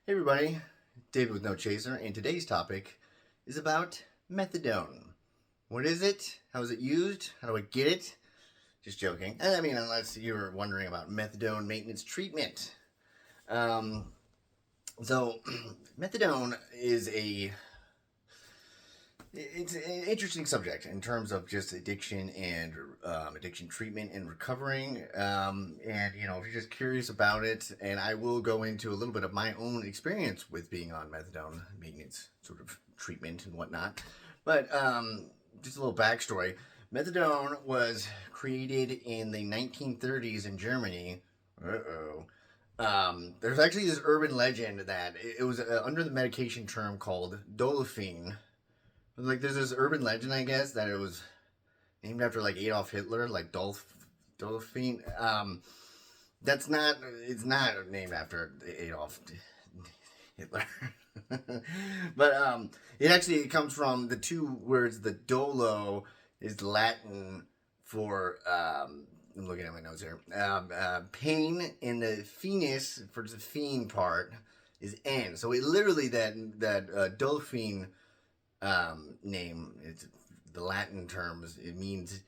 Hey everybody, David with No Chaser, and today's topic is about methadone. What is it? How is it used? How do I get it? Just joking. I mean, unless you were wondering about methadone maintenance treatment. Um, so, methadone is it's an interesting subject in terms of just addiction and addiction treatment and recovering. And if you're just curious about it, and I will go into a little bit of my own experience with being on methadone maintenance sort of treatment and whatnot. But just a little backstory: methadone was created in the 1930s in Germany. There's actually this urban legend that it was under the medication term called dolafine. Like, there's this urban legend, I guess, that it was named after like Adolf Hitler, like Dolphine. That's not. It's not named after Adolf Hitler. But it actually comes from the two words. The dolo is Latin for. I'm looking at my notes here. Pain, and the finis for the fiend part is N. So it literally that dolphine name. It's the Latin terms. It means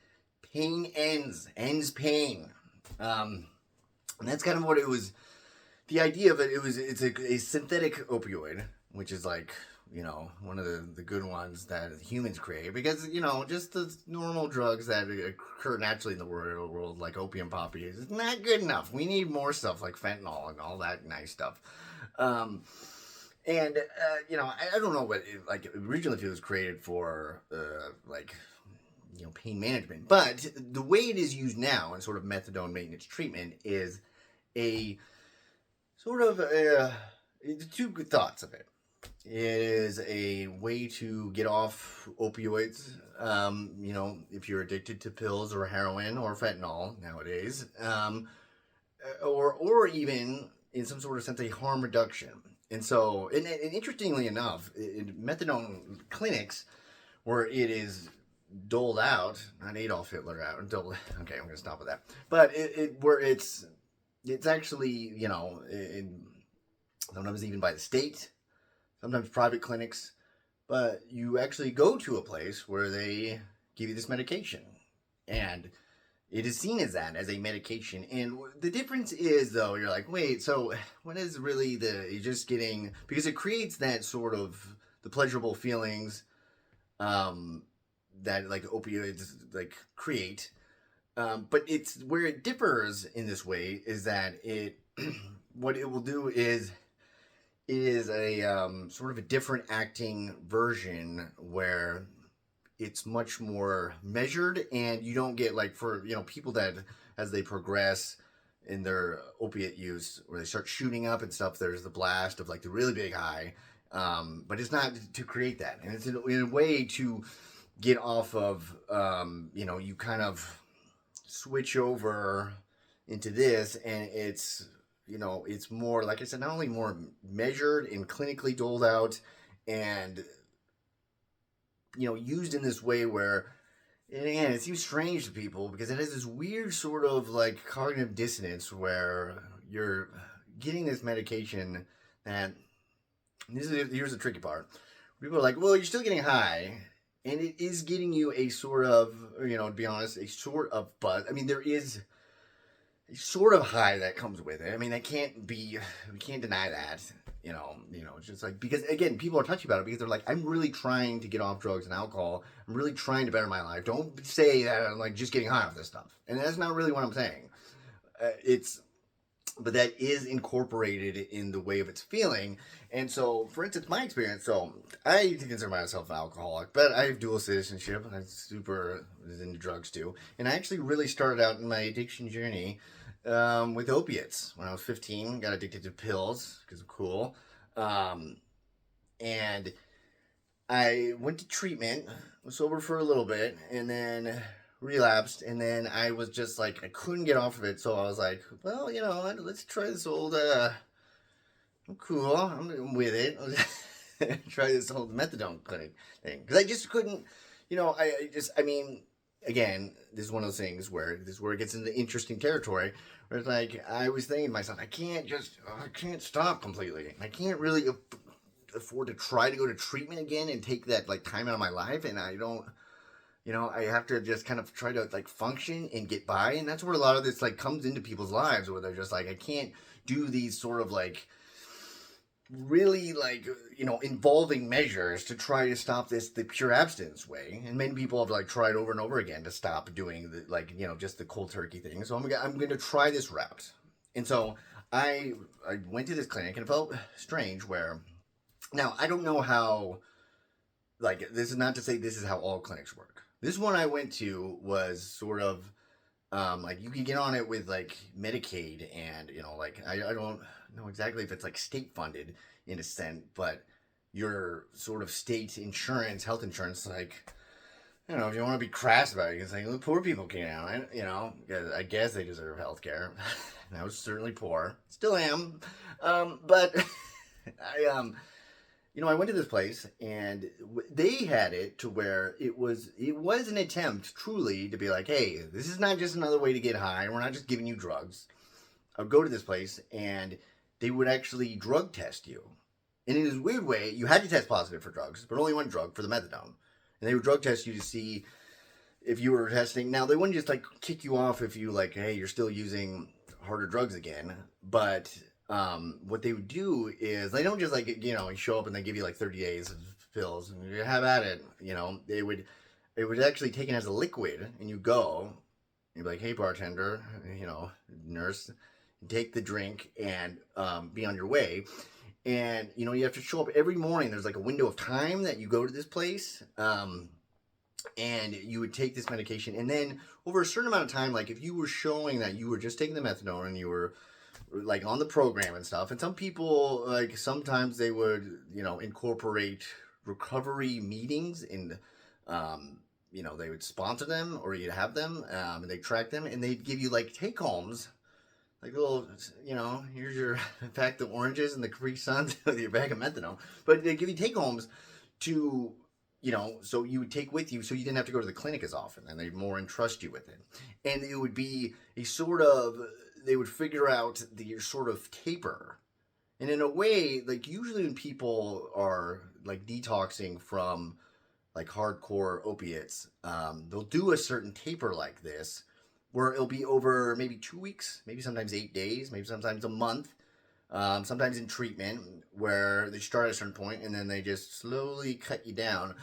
pain ends pain. And that's kind of what it was. The idea of it's a synthetic opioid, which is like one of the good ones that humans create because just the normal drugs that occur naturally in the world like opium poppy is not good enough. We need more stuff like fentanyl and all that nice stuff. And I don't know what originally if it was created for pain management, but the way it is used now in sort of methadone maintenance treatment is a sort of two good thoughts of it. It is a way to get off opioids. If you're addicted to pills or heroin or fentanyl nowadays, or even in some sort of sense a harm reduction. And so, and interestingly enough, in methadone clinics where it is doled out, not Adolf Hitler out, okay, I'm going to stop with that. But where it's actually, sometimes even by the state, sometimes private clinics, but you actually go to a place where they give you this medication. And it is seen as that, as a medication. And the difference is, though, you're like, wait, so what is really you're just getting, because it creates that sort of, the pleasurable feelings that, like, opioids, like, create. But it's, where it differs in this way is that what it will do is, it is a sort of a different acting version where it's much more measured, and you don't get like for people that as they progress in their opiate use where they start shooting up and stuff, there's the blast of like the really big high, but it's not to create that, and it's in a way to get off of you kind of switch over into this, and it's more, like I said, not only more measured and clinically doled out and used in this way where, and again, it seems strange to people because it has this weird sort of like cognitive dissonance where you're getting this medication that, here's the tricky part. People are like, well, you're still getting high, and it is getting you a sort of, to be honest, a sort of buzz. I mean, there is a sort of high that comes with it. I mean, we can't deny that. It's just like, because again, people are touchy about it because they're like, I'm really trying to get off drugs and alcohol. I'm really trying to better my life. Don't say that I'm like just getting high off this stuff. And that's not really what I'm saying. But that is incorporated in the way of its feeling. And so, for instance, my experience, so I consider myself an alcoholic, but I have dual citizenship. I'm super into drugs too. And I actually really started out in my addiction journey with opiates. When I was 15, got addicted to pills because of cool. And I went to treatment, was sober for a little bit, and then relapsed, and then I was just like, I couldn't get off of it, so I was like, well, let's try this old, I'm cool, I'm with it, try this old methadone clinic thing, because I just couldn't, I mean, again, this is one of those things where this is where it gets into interesting territory. Where it's like I was thinking to myself, I can't stop completely. I can't really afford to try to go to treatment again and take that like time out of my life, and I don't. I have to just kind of try to like function and get by, and that's where a lot of this like comes into people's lives, where they're just like, I can't do these sort of like really like involving measures to try to stop this the pure abstinence way, and many people have like tried over and over again to stop doing the like just the cold turkey thing. So I'm gonna try this route, and so I went to this clinic, and it felt strange. Where now I don't know how, like, this is not to say this is how all clinics work. This one I went to was sort of like you can get on it with like Medicaid, and like I don't know exactly if it's like state funded in a sense, but your sort of state insurance, health insurance, like I don't know if you want to be crass about it, you can say the poor people can't have it, I guess they deserve health care. I was certainly poor, still am, but I went to this place, and they had it to where it was an attempt truly to be like, hey, this is not just another way to get high. We're not just giving you drugs. I would go to this place, and they would actually drug test you. And in this weird way, you had to test positive for drugs, but only one drug, for the methadone. And they would drug test you to see if you were testing. Now, they wouldn't just like kick you off if you like, hey, you're still using harder drugs again, but what they would do is they don't just like you show up and they give you like 30 days of pills and you have at it. It would actually take it as a liquid, and you go, you'd be like, hey bartender, nurse, take the drink and be on your way. And you have to show up every morning. There's like a window of time that you go to this place, and you would take this medication, and then over a certain amount of time, like if you were showing that you were just taking the methadone and you were like on the program and stuff, and some people like sometimes they would incorporate recovery meetings in they would sponsor them, or you'd have them, and they track them, and they'd give you like take homes, like little here's your pack the oranges and the Capri Suns with your bag of methadone, but they give you take homes to so you would take with you, so you didn't have to go to the clinic as often, and they'd more entrust you with it. And it would be a sort of, they would figure out your sort of taper. And in a way, like usually when people are like detoxing from like hardcore opiates, they'll do a certain taper like this, where it'll be over maybe 2 weeks, maybe sometimes 8 days, maybe sometimes a month, sometimes in treatment, where they start at a certain point and then they just slowly cut you down.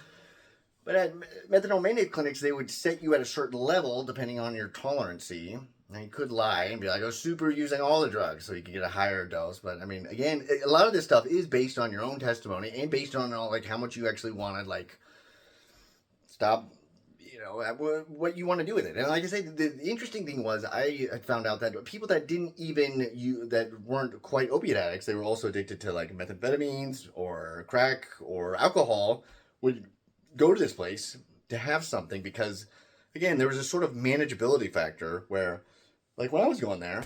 But at methadone mandate clinics, they would set you at a certain level depending on your tolerancy. Now, you could lie and be like, oh, super using all the drugs so you can get a higher dose. But I mean, again, a lot of this stuff is based on your own testimony and based on like how much you actually want to like stop, what you want to do with it. And like I say, the interesting thing was I had found out that people that that weren't quite opiate addicts, they were also addicted to like methamphetamines or crack or alcohol, would go to this place to have something, because again, there was a sort of manageability factor where, like when I was going there,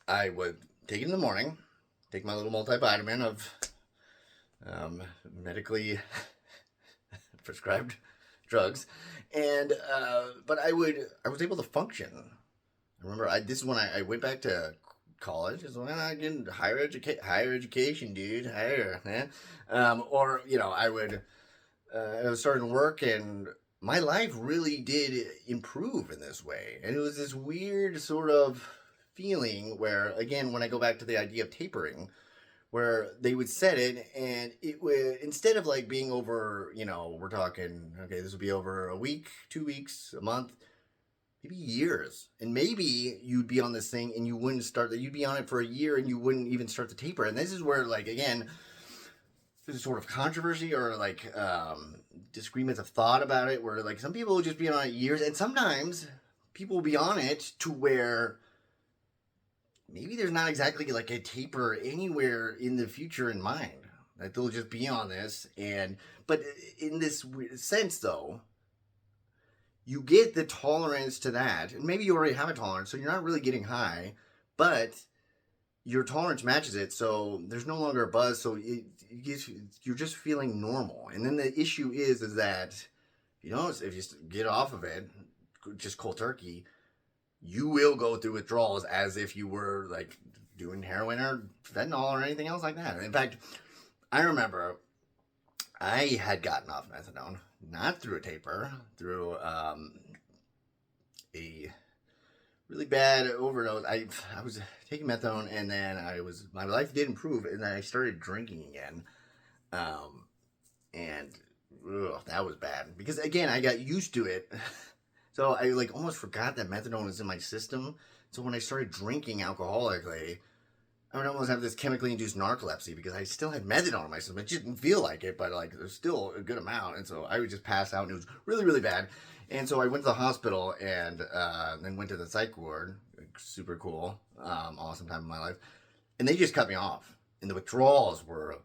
I would take it in the morning, take my little multivitamin of medically prescribed drugs, and but I was able to function. I remember this is when I went back to college. This is when I did higher education, dude, higher, man. Or I would I was starting to work, and my life really did improve in this way. And it was this weird sort of feeling where, again, when I go back to the idea of tapering, where they would set it, and it would, instead of like being over, we're talking, okay, this would be over a week, 2 weeks, a month, maybe years. And maybe you'd be on this thing and you'd be on it for a year and you wouldn't even start to taper. And this is where, like, again, there's a sort of controversy or like disagreements of thought about it, where like some people will just be on it years, and sometimes people will be on it to where maybe there's not exactly like a taper anywhere in the future in mind. That they'll just be on this, but in this sense though, you get the tolerance to that, and maybe you already have a tolerance, so you're not really getting high, but your tolerance matches it, so there's no longer a buzz, so you're just feeling normal. And then the issue is that if you get off of it, just cold turkey, you will go through withdrawals as if you were like doing heroin or fentanyl or anything else like that. In fact, I remember I had gotten off methadone, not through a taper, through a really bad overdose. I was taking methadone, and then my life did improve, and then I started drinking again, and that was bad because again I got used to it, so I like almost forgot that methadone was in my system. So when I started drinking alcoholically, I would almost have this chemically induced narcolepsy because I still had methadone in my system. It didn't feel like it, but like there's still a good amount, and so I would just pass out, and it was really really bad. And so I went to the hospital and then went to the psych ward. Super cool, awesome time of my life. And they just cut me off. And the withdrawals were,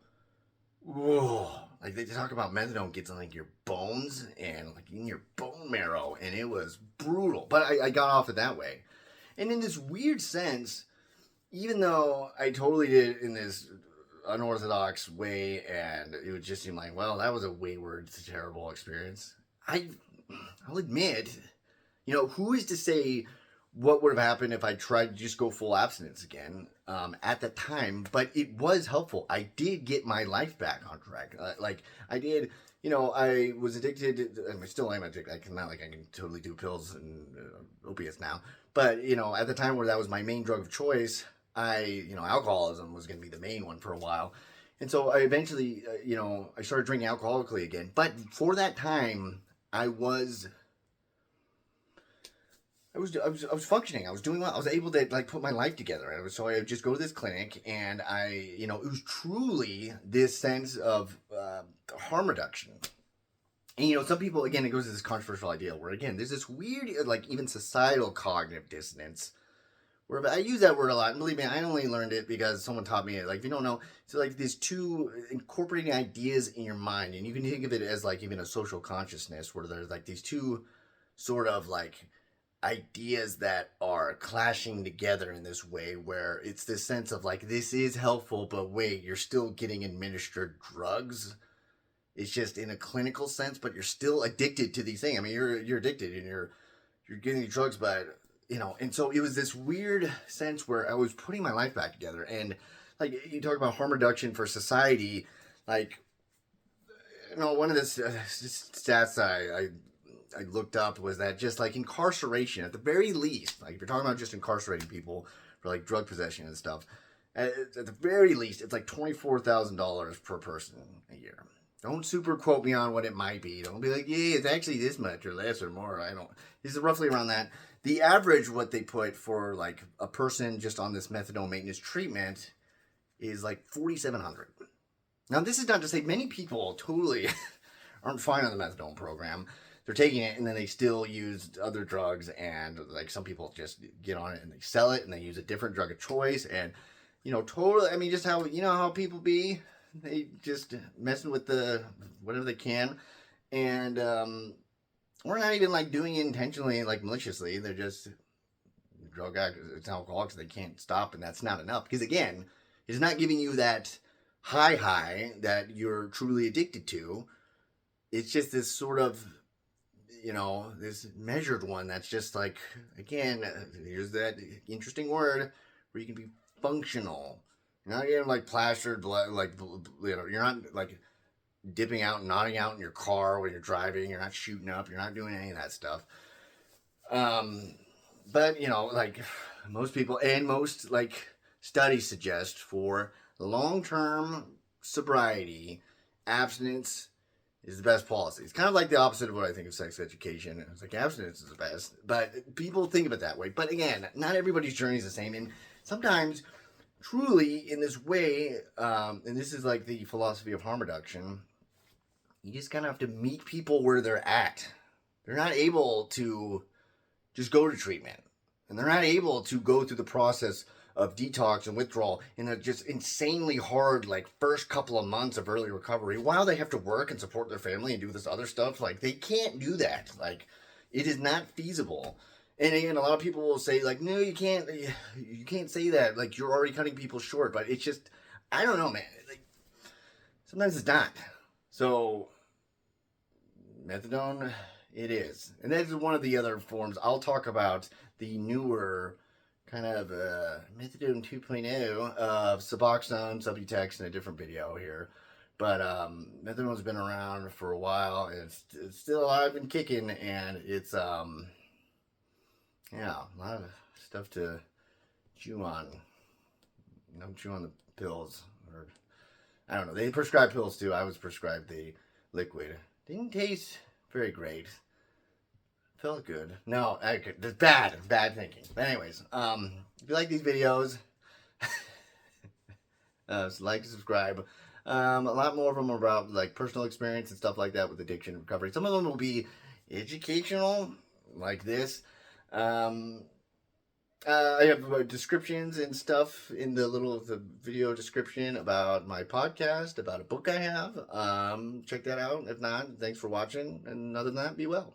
whoa. Like they talk about methadone gets in like your bones and like in your bone marrow. And it was brutal. But I got off it that way. And in this weird sense, even though I totally did it in this unorthodox way and it would just seem like, well, that was a wayward, terrible experience. I'll admit, who is to say what would have happened if I tried to just go full abstinence again at the time? But it was helpful. I did get my life back on track. Like I did, I was addicted. I still am addicted. I can totally do pills and opiates now. But at the time where that was my main drug of choice, alcoholism was going to be the main one for a while. And so I eventually, I started drinking alcoholically again. But for that time, I was functioning. I was doing well. I was able to like put my life together. So I would just go to this clinic, and it was truly this sense of harm reduction. And some people, again, it goes to this controversial idea where again there's this weird like even societal cognitive dissonance. Where I use that word a lot, and believe me, I only learned it because someone taught me it. Like, if you don't know, it's like these two incorporating ideas in your mind, and you can think of it as like even a social consciousness, where there's like these two sort of like ideas that are clashing together in this way, where it's this sense of like this is helpful, but wait, you're still getting administered drugs. It's just in a clinical sense, but you're still addicted to these things. I mean, you're addicted, and you're getting these drugs, but. And so it was this weird sense where I was putting my life back together. And like you talk about harm reduction for society, like, one of the stats I looked up was that just like incarceration at the very least, like if you're talking about just incarcerating people for like drug possession and stuff, at the very least, it's like $24,000 per person a year. Don't super quote me on what it might be. Don't be like, yeah, it's actually this much or less or more. This is roughly around that. The average, what they put for like a person just on this methadone maintenance treatment is like $4,700. Now, this is not to say many people totally aren't fine on the methadone program. They're taking it and then they still use other drugs, and like some people just get on it and they sell it and they use a different drug of choice, and totally. I mean, just how people be. They just messing with the whatever they can, and we're not even like doing it intentionally, like maliciously. They're just drug it's alcoholics. They can't stop, and that's not enough because again, it's not giving you that high that you're truly addicted to. It's just this sort of this measured one that's just like, again, here's that interesting word where you can be functional. You're not getting like plastered blood, like you're not like dipping out and nodding out in your car when you're driving. You're not shooting up. You're not doing any of that stuff. But like most people and most like studies suggest for long-term sobriety, abstinence is the best policy. It's kind of like the opposite of what I think of sex education. It's like abstinence is the best, but people think of it that way. But again, not everybody's journey is the same, and sometimes truly in this way, and this is like the philosophy of harm reduction, you just kind of have to meet people where they're at. They're not able to just go to treatment, and they're not able to go through the process of detox and withdrawal in a just insanely hard like first couple of months of early recovery while they have to work and support their family and do this other stuff. Like they can't do that. Like it is not feasible. And again, a lot of people will say like, no, you can't say that. Like you're already cutting people short. But it's just, I don't know, man. Like sometimes it's not. So Methadone, it is. And that is one of the other forms. I'll talk about the newer kind of Methadone 2.0 of Suboxone, Subutex in a different video here. But Methadone's been around for a while, and it's still alive and kicking, and it's, yeah, a lot of stuff to chew on. Don't chew on the pills. Or I don't know. They prescribe pills too. I was prescribed the liquid. Didn't taste very great. Felt good. No, that's bad. Bad thinking. But anyways, if you like these videos, like, subscribe. A lot more of them are about like personal experience and stuff like that with addiction and recovery. Some of them will be educational, like this. I have descriptions and stuff in the video description about my podcast, about a book I have. Check that out. If not, thanks for watching. And other than that, be well.